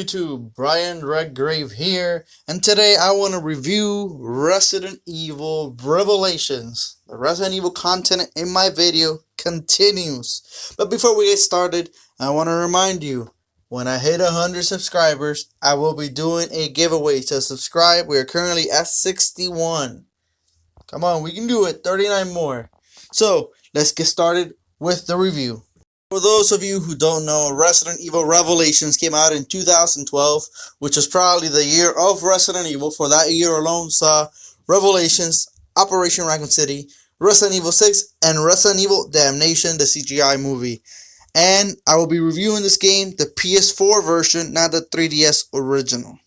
YouTube? Brian Redgrave here, and today I want to review Resident Evil Revelations. The Resident Evil content in my video continues. But before we get started, I want to remind you, when I hit 100 subscribers, I will be doing a giveaway. So subscribe. We are currently at 61. Come on, we can do it. 39 more. So let's get started with the review. For those of you who don't know, Resident Evil Revelations came out in 2012, which was probably the year of Resident Evil. For that year alone saw Revelations, Operation Raccoon City, Resident Evil 6, and Resident Evil Damnation, the CGI movie. And I will be reviewing this game, the PS4 version, not the 3DS original.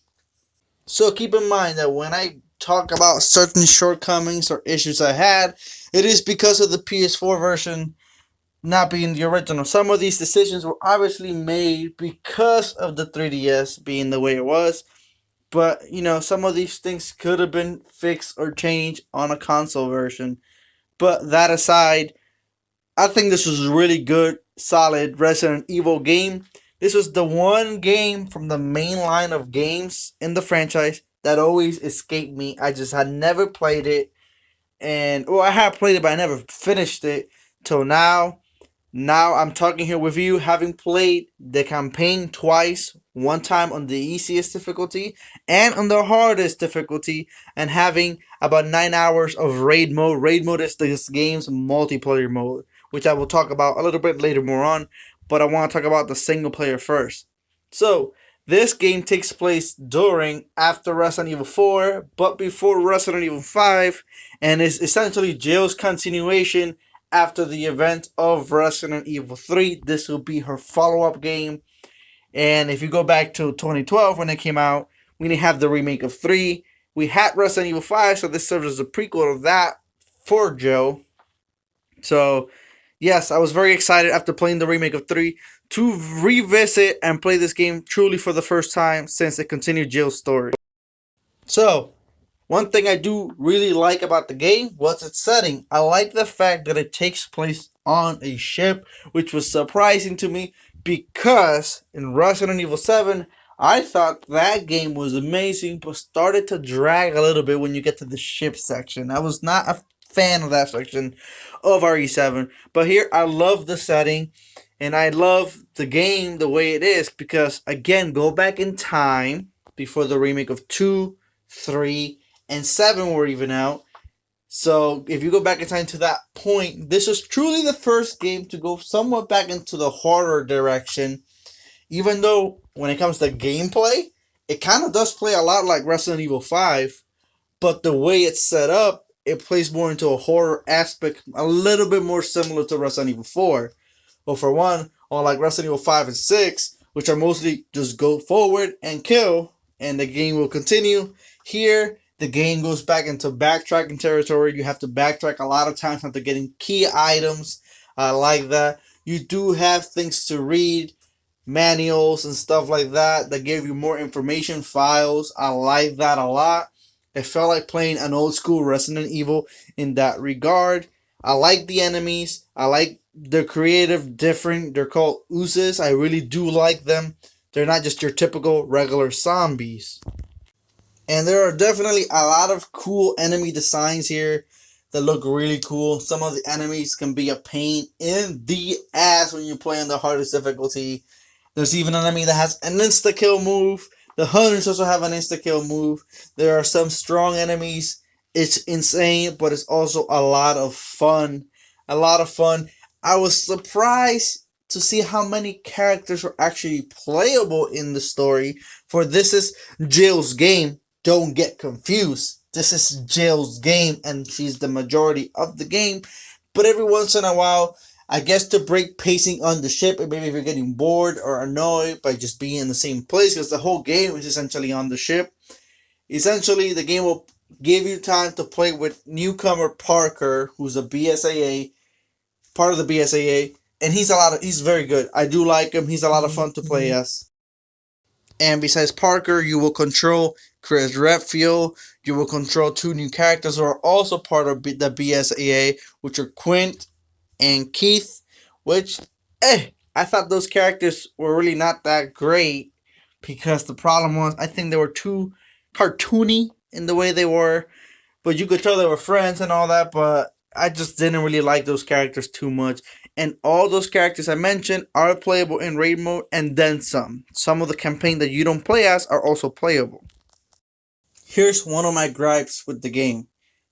So keep in mind that when I talk about certain shortcomings or issues I had, it is because of the PS4 version not being the original. Some of these decisions were obviously made because of the 3DS being the way it was. But, some of these things could have been fixed or changed on a console version. But that aside, I think this was a really good, solid Resident Evil game. This was the one game from the main line of games in the franchise that always escaped me. I just had never played it. I had played it, but I never finished it till now. Now I'm talking here with you, having played the campaign twice, one time on the easiest difficulty and on the hardest difficulty, and having about 9 hours of raid mode. Raid mode is this game's multiplayer mode, which I will talk about a little bit later more on, but I want to talk about the single player first. So, this game takes place after Resident Evil 4, but before Resident Evil 5, and is essentially Jill's continuation after the event of Resident Evil 3. This will be her follow-up game. And if you go back to 2012 when it came out, we didn't have the remake of 3. We had Resident Evil 5, so this serves as a prequel of that for Jill. So, yes, I was very excited after playing the remake of 3 to revisit and play this game truly for the first time since it continued Jill's story. So, one thing I do really like about the game was its setting. I like the fact that it takes place on a ship, which was surprising to me because in Resident Evil 7, I thought that game was amazing, but started to drag a little bit when you get to the ship section. I was not a fan of that section of RE7, but here I love the setting and I love the game the way it is because, again, go back in time before the remake of 2, 3, and 7 were even out. So if you go back in time to that point, this was truly the first game to go somewhat back into the horror direction. Even though when it comes to gameplay, it kind of does play a lot like Resident Evil 5, but the way it's set up, it plays more into a horror aspect, a little bit more similar to Resident Evil 4. Well, for one, unlike Resident Evil 5 and 6, which are mostly just go forward and kill, and the game will continue, here the game goes back into backtracking territory. You have to backtrack a lot of times after getting key items. I like that. You do have things to read, manuals and stuff like that give you more information, files. I like that a lot. It felt like playing an old school Resident Evil in that regard. I like the enemies. I like the creative, different. They're called oozes. I really do like them. They're not just your typical regular zombies. And there are definitely a lot of cool enemy designs here that look really cool. Some of the enemies can be a pain in the ass when you play on the hardest difficulty. There's even an enemy that has an insta-kill move. The hunters also have an insta-kill move. There are some strong enemies. It's insane, but it's also a lot of fun. A lot of fun. I was surprised to see how many characters were actually playable in the story. For this is Jill's game. Don't get confused. This is Jill's game, and she's the majority of the game. But every once in a while, I guess to break pacing on the ship, and maybe if you're getting bored or annoyed by just being in the same place, because the whole game is essentially on the ship. Essentially, the game will give you time to play with newcomer Parker, who's a BSAA, part of the BSAA, and he's very good. I do like him. He's a lot of fun to play as. And besides Parker, you will control Chris Redfield. You will control 2 new characters who are also part of the BSAA, which are Quint and Keith, which, I thought those characters were really not that great. because the problem was I think they were too cartoony in the way they were, but you could tell they were friends and all that, but I just didn't really like those characters too much. And all those characters I mentioned are playable in raid mode and then some. Some of the campaign that you don't play as are also playable. Here's one of my gripes with the game.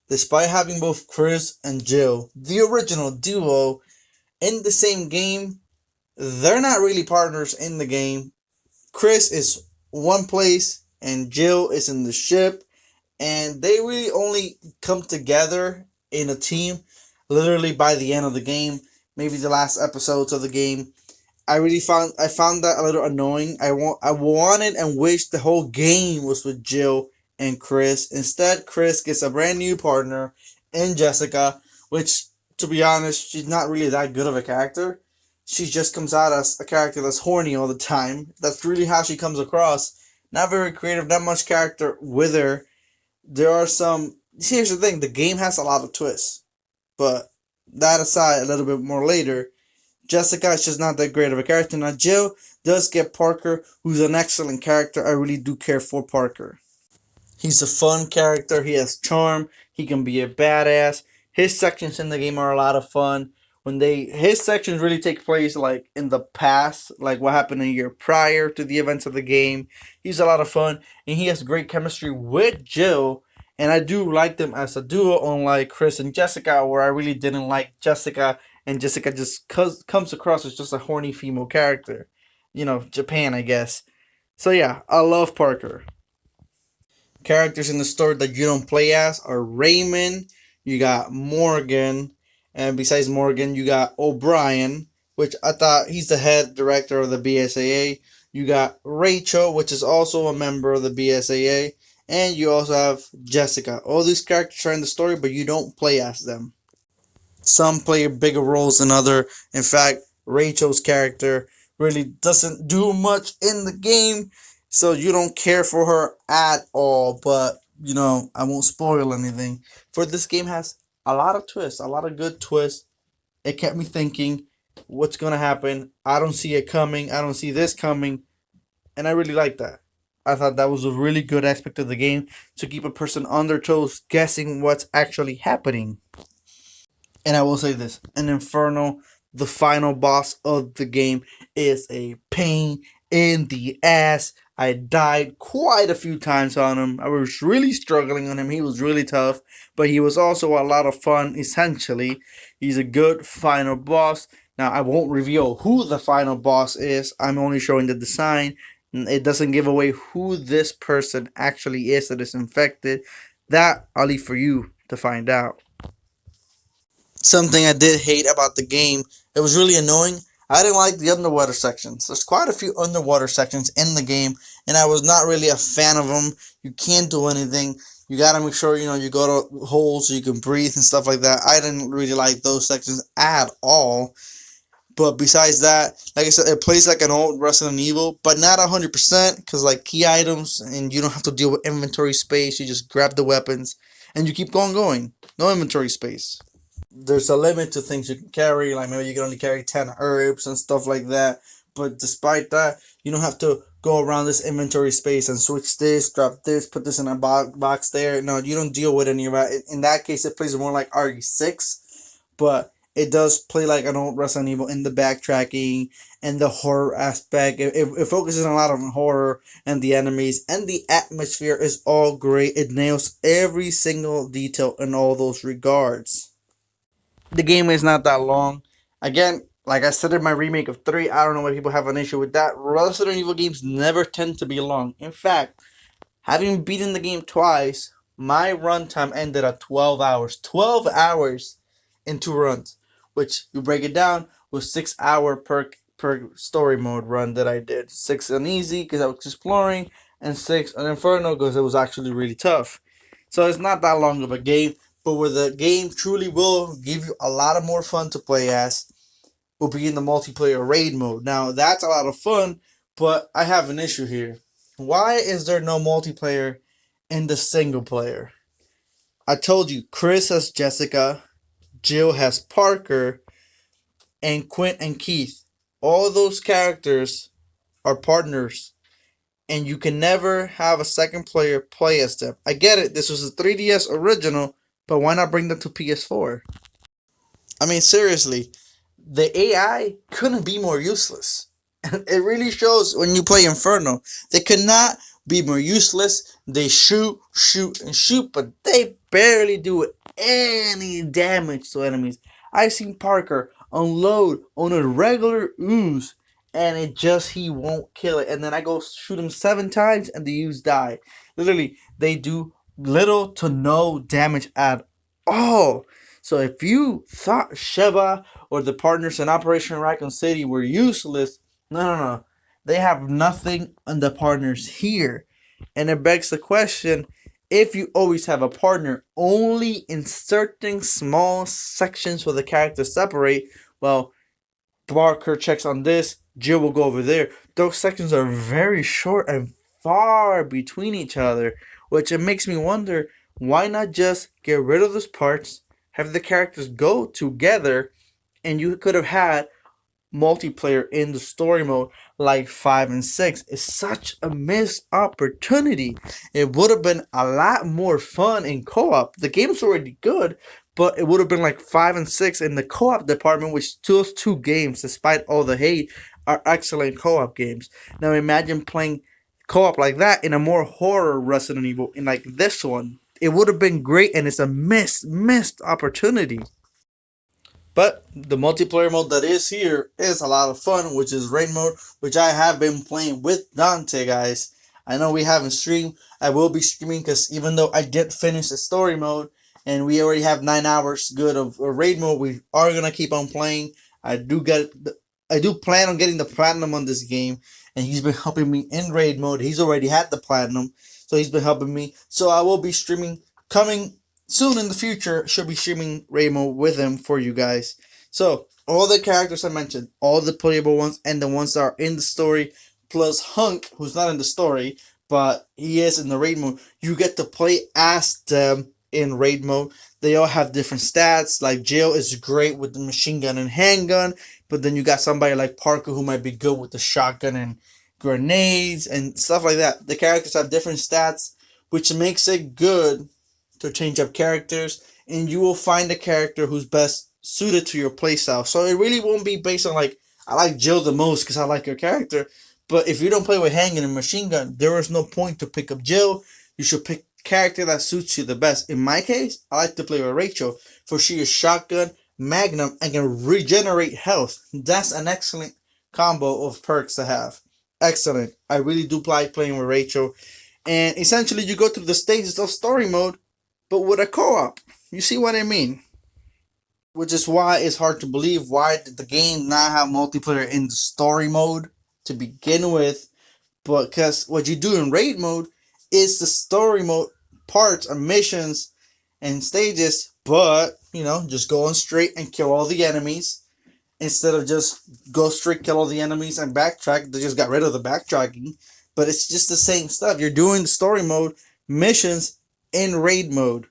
Despite having both Chris and Jill, the original duo, in the same game, they're not really partners in the game. Chris is one place and Jill is in the ship, and they really only come together in a team literally by the end of the game, maybe the last episodes of the game. I found that a little annoying. I wanted and wished the whole game was with Jill and Chris. Instead, Chris gets a brand new partner in Jessica, which, to be honest, she's not really that good of a character. She just comes out as a character that's horny all the time. That's really how she comes across. Not very creative, not much character with her. There are some. Here's the thing: the game has a lot of twists, but that aside, a little bit more later. Jessica is just not that great of a character. Now, Jill does get Parker, who's an excellent character. I really do care for Parker. He's a fun character. He has charm. He can be a badass. His sections in the game are a lot of fun. His sections really take place like in the past, like what happened a year prior to the events of the game. He's a lot of fun, and he has great chemistry with Jill. And I do like them as a duo, unlike Chris and Jessica, where I really didn't like Jessica, and Jessica just comes across as just a horny female character. Japan, I guess. So yeah, I love Parker. Characters in the story that you don't play as are Raymond, you got Morgan, and besides Morgan, you got O'Brien, which I thought he's the head director of the BSAA. You got Rachel, which is also a member of the BSAA, and you also have Jessica. All these characters are in the story, but you don't play as them. Some play bigger roles than other. In fact, Rachel's character really doesn't do much in the game, so you don't care for her at all. But I won't spoil anything. For this game has a lot of twists, a lot of good twists. It kept me thinking, what's gonna happen? I don't see it coming. I don't see this coming, and I really like that. I thought that was a really good aspect of the game to keep a person on their toes, guessing what's actually happening. And I will say this: an Inferno, the final boss of the game, is a pain in the ass. I died quite a few times on him. I was really struggling on him. He was really tough, but he was also a lot of fun, essentially. He's a good final boss. Now, I won't reveal who the final boss is, I'm only showing the design. It doesn't give away who this person actually is that is infected. That I'll leave for you to find out. Something I did hate about the game, it was really annoying. I didn't like the underwater sections. There's quite a few underwater sections in the game, and I was not really a fan of them. You can't do anything. You gotta make sure you go to holes so you can breathe and stuff like that. I didn't really like those sections at all. But besides that, like I said, it plays like an old Resident Evil, but not 100%, because like key items, and you don't have to deal with inventory space. You just grab the weapons, and you keep going. No inventory space. There's a limit to things you can carry, like maybe you can only carry 10 herbs and stuff like that. But despite that, you don't have to go around this inventory space and switch this, drop this, put this in a box there. No, you don't deal with any of that. In that case, it plays more like RE6, but it does play like an old Resident Evil in the backtracking and the horror aspect. It focuses a lot on horror and the enemies, and the atmosphere is all great. It nails every single detail in all those regards. The game is not that long. Again, like I said in my remake of 3, I don't know why people have an issue with that. Resident Evil games never tend to be long. In fact, having beaten the game twice, my runtime ended at 12 hours. 12 hours in 2 runs, which you break it down was 6 hour per story mode run that I did. 6 on easy because I was exploring, and 6 on Inferno because it was actually really tough. So it's not that long of a game, but where the game truly will give you a lot of more fun to play as will be in the multiplayer raid mode. Now that's a lot of fun, but I have an issue here. Why is there no multiplayer in the single player? I told you, Chris has Jessica, Jill has Parker, and Quint and Keith. All those characters are partners and you can never have a second player play as them. I get it, this was a 3DS original, but why not bring them to PS4? I mean, seriously, the AI couldn't be more useless. It really shows when you play Inferno. They could not be more useless. They shoot, shoot, and shoot, but they barely do any damage to enemies. I've seen Parker unload on a regular ooze, and he won't kill it. And then I go shoot him 7 times, and the ooze die. Literally, they do little to no damage at all. So if you thought Sheva or the partners in Operation Raccoon City were useless, no. They have nothing on the partners here. And it begs the question, if you always have a partner only in certain small sections where the characters separate, well, Barker checks on this, Jill will go over there. Those sections are very short and far between each other, which it makes me wonder, why not just get rid of those parts, have the characters go together, and you could have had multiplayer in the story mode like 5 and 6 is such a missed opportunity. It would have been a lot more fun in co-op. The game's already good, but it would have been like 5 and 6 in the co-op department, which those two games, despite all the hate, are excellent co-op games. Now imagine playing co-op like that in a more horror Resident Evil in like this one. It would have been great, and it's a missed opportunity. But the multiplayer mode that is here is a lot of fun, which is raid mode, which I have been playing with Dante, guys. I know we haven't streamed. I will be streaming because even though I did finish the story mode and we already have 9 hours good of raid mode, we are gonna keep on playing. I do plan on getting the platinum on this game, and he's been helping me in raid mode. He's already had the platinum, so he's been helping me. So I will be streaming coming soon in the future. Should be streaming raid mode with him for you guys. So all the characters I mentioned, all the playable ones and the ones that are in the story, plus Hunk, who's not in the story, but he is in the raid mode. You get to play as them in raid mode. They all have different stats. Like Jill is great with the machine gun and handgun, but then you got somebody like Parker who might be good with the shotgun and grenades and stuff like that. The characters have different stats, which makes it good to change up characters, and you will find a character who's best suited to your playstyle. So it really won't be based on like, I like Jill the most because I like your character. But if you don't play with handgun and machine gun, there is no point to pick up Jill. You should pick a character that suits you the best. In my case, I like to play with Rachel, for she is shotgun, magnum, and can regenerate health. That's an excellent combo of perks to have. Excellent. I really do like playing with Rachel. And essentially, you go through the stages of story mode, but with a co-op. You see what I mean? Which is why it's hard to believe why did the game not have multiplayer in the story mode to begin with. But because what you do in raid mode is the story mode parts and missions and stages, but just going straight and kill all the enemies instead of just go straight, kill all the enemies and backtrack. They just got rid of the backtracking, but it's just the same stuff. You're doing the story mode missions in raid mode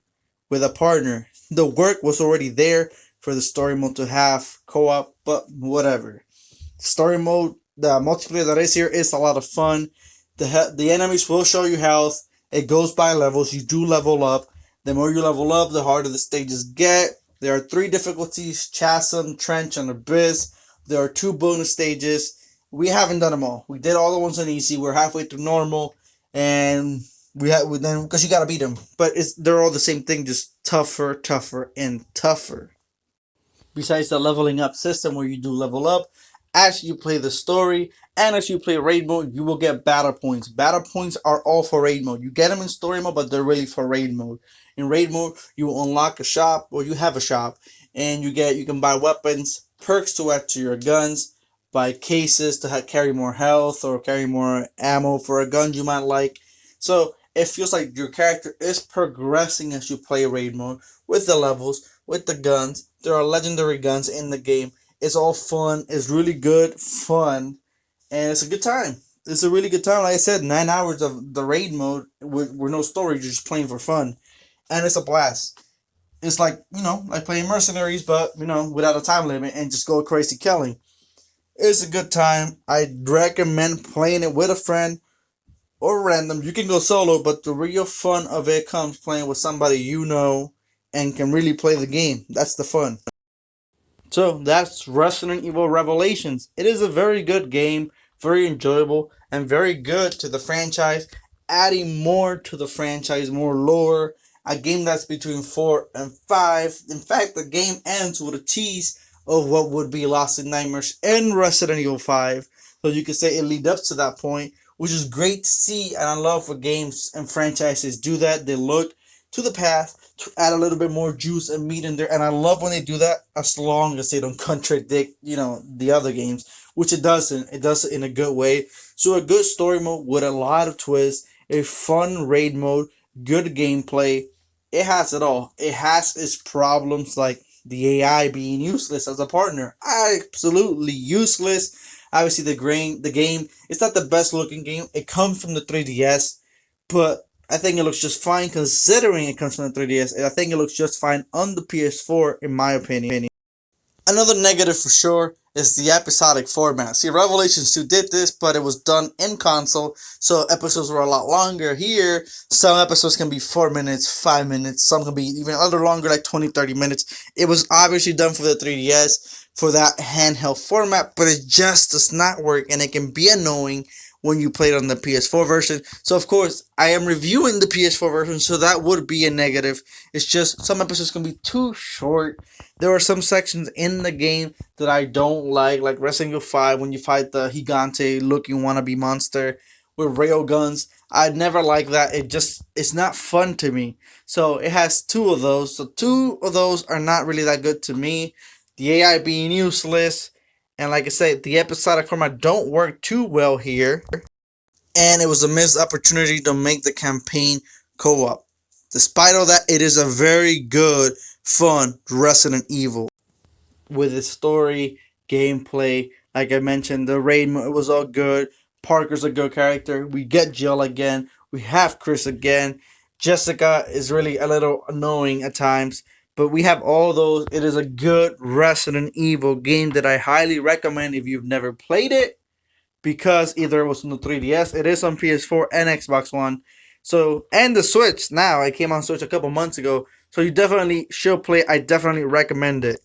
with a partner. The work was already there for the story mode to have co-op, but whatever. Story mode, the multiplayer that is here is a lot of fun. The enemies will show you health. It goes by levels. You do level up. The more you level up, the harder the stages get. There are 3 difficulties: Chasm, Trench, and Abyss. There are 2 bonus stages. We haven't done them all. We did all the ones on easy. We're halfway through normal, and then because you gotta beat them. But they're all the same thing, just tougher, and tougher. Besides the leveling up system where you do level up as you play the story, and as you play raid mode, you will get battle points. Battle points are all for raid mode. You get them in story mode, but they're really for raid mode. In raid mode, you will unlock a shop, or you have a shop, and you can buy weapons, perks to add to your guns, buy cases to carry more health or carry more ammo for a gun you might like. So it feels like your character is progressing as you play raid mode with the levels, with the guns. There are legendary guns in the game. It's all fun. It's really good fun, and it's a good time. It's a really good time. Like I said, 9 hours of the raid mode with no story, you're just playing for fun, and it's a blast. It's like like playing Mercenaries, but without a time limit and just go crazy killing. It's a good time. I recommend playing it with a friend. or random. You can go solo, but the real fun of it comes playing with somebody you know and can really play the game. That's the fun. So that's Resident Evil Revelations. It is a very good game, very enjoyable, and very good to the franchise, adding more to the franchise, more lore. A game that's between 4 and 5. In fact, the game ends with a tease of what would be Lost in Nightmares in Resident Evil 5. So you could say it leads up to that point, which is great to see, and I love when games and franchises do that. They look to the past to add a little bit more juice and meat in there, and I love when they do that, as long as they don't contradict, the other games, which it doesn't. It does it in a good way. So a good story mode with a lot of twists, a fun raid mode, good gameplay. It has it all. It has its problems, like the AI being useless as a partner. Absolutely useless. Obviously, the game, it's not the best looking game. It comes from the 3DS, but I think it looks just fine considering it comes from the 3DS. And I think it looks just fine on the PS4, in my opinion. Another negative for sure is the episodic format. See, Revelations 2 did this, but it was done in console, so episodes were a lot longer. Here, some episodes can be 4 minutes, 5 minutes, some can be even other longer, like 20, 30 minutes. It was obviously done for the 3DS, for that handheld format, but it just does not work, and it can be annoying when you play it on the PS4 version. So of course, I am reviewing the PS4 version, so that would be a negative. It's just some episodes can be too short. There are some sections in the game that I don't like Resident Evil 5 when you fight the Gigante looking wannabe monster with rail guns. I never like that. It's not fun to me. So it has two of those. So two of those are not really that good to me. The AI being useless, and like I said, the episodic format don't work too well here. And it was a missed opportunity to make the campaign co-op. Despite all that, it is a very good, fun Resident Evil with its story, gameplay. Like I mentioned, the raid it was all good. Parker's a good character. We get Jill again. We have Chris again. Jessica is really a little annoying at times, but we have all those. It is a good Resident Evil game that I highly recommend if you've never played it, because either it was on the 3DS, it is on PS4 and Xbox One. So, and the Switch now. I came on Switch a couple months ago. So you definitely should play. I definitely recommend it.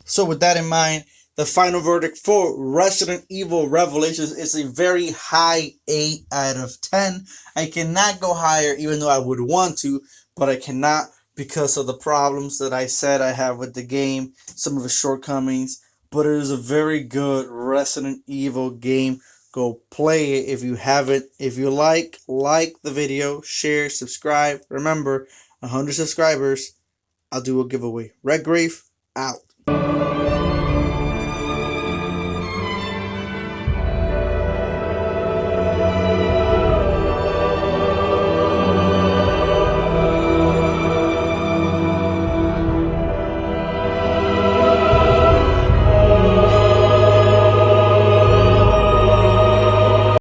So with that in mind, the final verdict for Resident Evil Revelations is a very high 8 out of 10. I cannot go higher even though I would want to, but I cannot because of the problems that I said I have with the game, some of its shortcomings, but it is a very good Resident Evil game. Go play it if you haven't. If you like the video, share, subscribe. Remember, 100 subscribers, I'll do a giveaway. Red Grave, out.